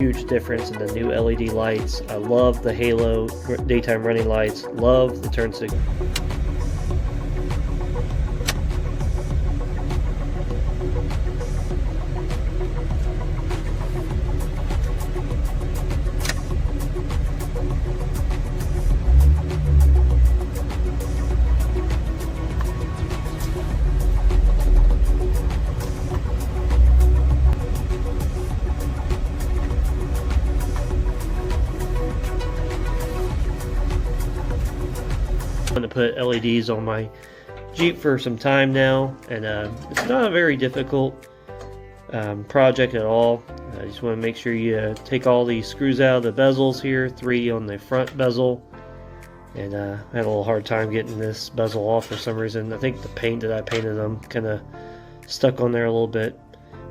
huge difference in the new LED lights. I love the halo daytime running lights, love the turn signal. I'm going to put LEDs on my Jeep for some time now, and it's not a very difficult project at all. I just want to make sure you take all these screws out of the bezels here, 3 on the front bezel, and I had a little hard time getting this bezel off for some reason. I think the paint that I painted them kind of stuck on there a little bit,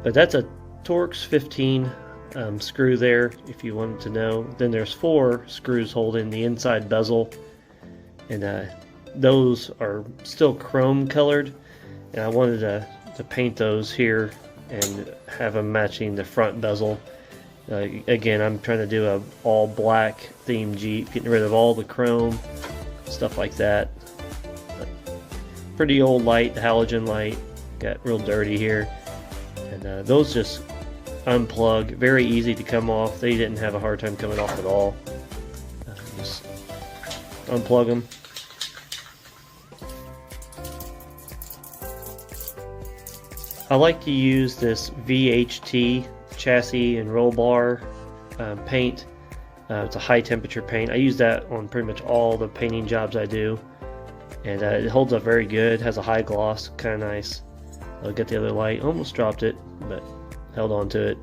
but that's a Torx 15 screw there if you wanted to know. Then there's 4 screws holding the inside bezel, and those are still chrome colored, and I wanted to paint those here and have them matching the front bezel. Again, I'm trying to do a all black theme Jeep, getting rid of all the chrome, stuff like that. Pretty old light, halogen light, got real dirty here, and those just unplug, very easy to come off. They didn't have a hard time coming off at all. Just unplug them. I like to use this VHT chassis and roll bar paint. It's a high temperature paint. I use that on pretty much all the painting jobs I do, and it holds up very good. Has a high gloss, kind of nice. I'll get the other light. Almost dropped it, but held on to it.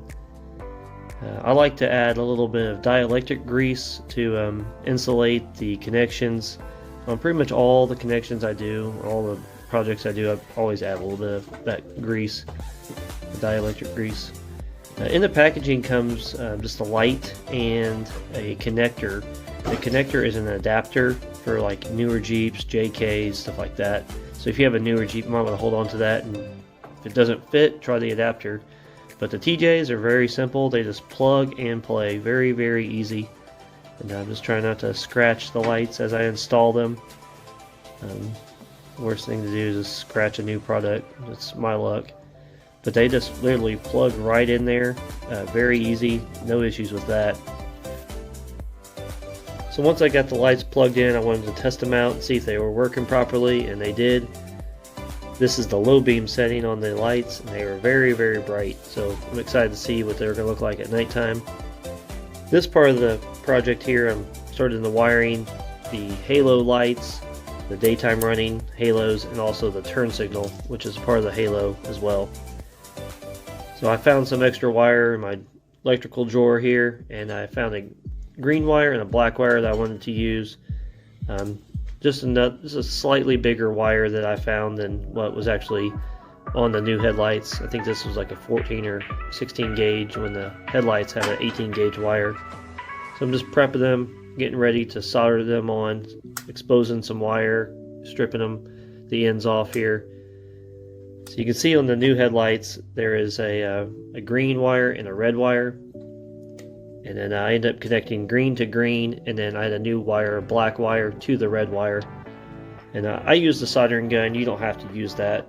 I like to add a little bit of dielectric grease to insulate the connections. On pretty much all the connections I do, all the projects I do, I always add a little bit of that grease, dielectric grease. In the packaging comes just a light and a connector. The connector is an adapter for like newer Jeeps, JKs, stuff like that. So if you have a newer Jeep, you might want to hold on to that, and if it doesn't fit, try the adapter. But the TJs are very simple. They just plug and play. Very, very easy. And I'm just trying not to scratch the lights as I install them. Worst thing to do is just scratch a new product. That's my luck. But they just literally plug right in there. Very easy. No issues with that. So once I got the lights plugged in, I wanted to test them out and see if they were working properly, and they did. This is the low beam setting on the lights, and they were very, very bright. So I'm excited to see what they're going to look like at nighttime. This part of the project here, I'm starting the wiring, the halo lights, the daytime running halos, and also the turn signal, which is part of the halo as well. So I found some extra wire in my electrical drawer here, and I found a green wire and a black wire that I wanted to use. This is a slightly bigger wire that I found than what was actually on the new headlights. I think this was like a 14 or 16 gauge when the headlights had an 18 gauge wire. So I'm just prepping them, getting ready to solder them on, exposing some wire, stripping them, the ends off here. So you can see on the new headlights there is a green wire and a red wire, and then I ended up connecting green to green, and then I had a new wire, a black wire, to the red wire. And I used the soldering gun. You don't have to use that,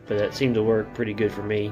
but that seemed to work pretty good for me.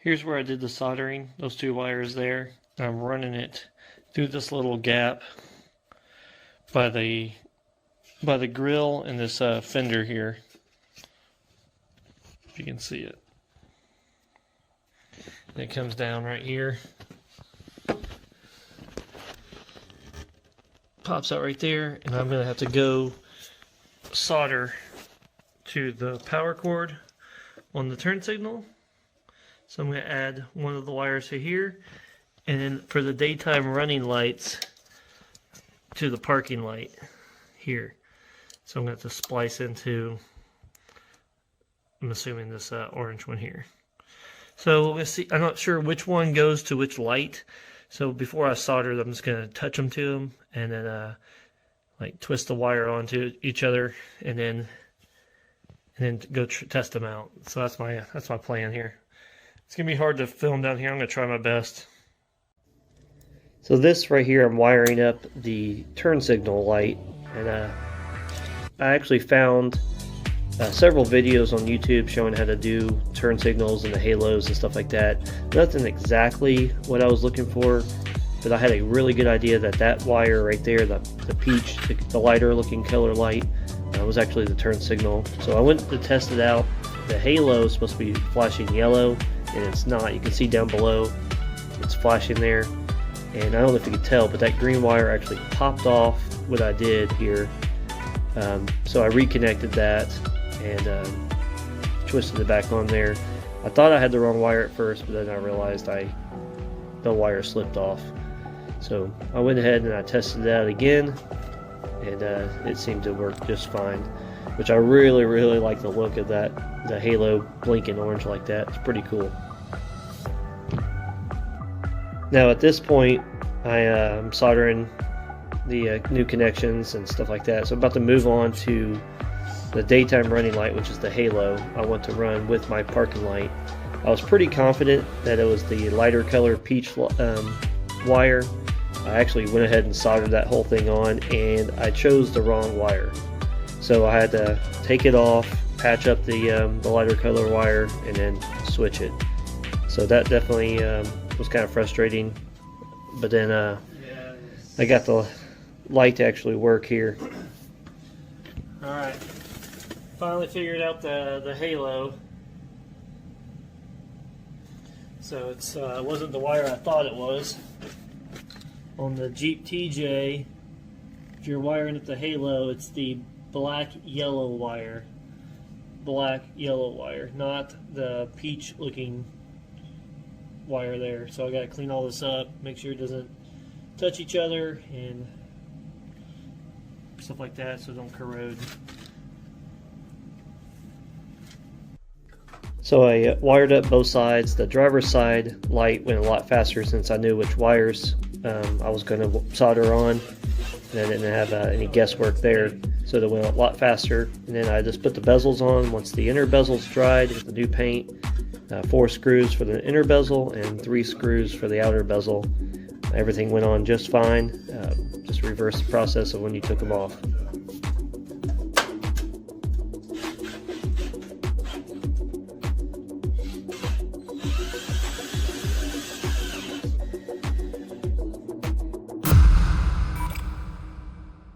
Here's where I did the soldering, those 2 wires there. I'm running it through this little gap by the grill and this fender here, if you can see it. And it comes down right here, pops out right there, and I'm gonna have to go solder to the power cord on the turn signal. So I'm going to add one of the wires to here, and then for the daytime running lights to the parking light here. So I'm going to have to splice into, I'm assuming this orange one here. So let's see, I'm not sure which one goes to which light. So before I solder them, I'm just going to touch them to them, and then like twist the wire onto each other, and then go test them out. So that's my plan here. It's gonna be hard to film down here. I'm gonna try my best. So this right here, I'm wiring up the turn signal light, and I actually found several videos on YouTube showing how to do turn signals and the halos and stuff like that. Nothing exactly what I was looking for, but I had a really good idea that wire right there, the peach, the lighter looking color light, was actually the turn signal. So I went to test it out. The halo is supposed to be flashing yellow, and it's not. You can see down below it's flashing there, and I don't know if you can tell, but that green wire actually popped off what I did here. So I reconnected that and twisted it back on there. I thought I had the wrong wire at first, but then I realized the wire slipped off. So I went ahead and I tested it out again, and it seemed to work just fine, which I really like the look of that, the halo blinking orange like that. It's pretty cool. Now at this point, I'm soldering the new connections and stuff like that. So I'm about to move on to the daytime running light, which is the halo I want to run with my parking light. I was pretty confident that it was the lighter color peach wire. I actually went ahead and soldered that whole thing on, and I chose the wrong wire. So I had to take it off, patch up the lighter color wire, and then switch it. So that definitely was kind of frustrating. But then I got the light to actually work here. Alright, finally figured out the halo. So it wasn't the wire I thought it was. On the Jeep TJ, if you're wiring up the halo, it's the black-yellow wire. Black-yellow wire, not the peach-looking wire there. So I got to clean all this up, make sure it doesn't touch each other and stuff like that, so it don't corrode. So I wired up both sides. The driver's side light went a lot faster since I knew which wires I was going to solder on, and I didn't have any guesswork there, so it went a lot faster. And then I just put the bezels on. Once the inner bezels dried with the new paint, 4 screws for the inner bezel and 3 screws for the outer bezel. Everything went on just fine. Just reverse the process of when you took them off.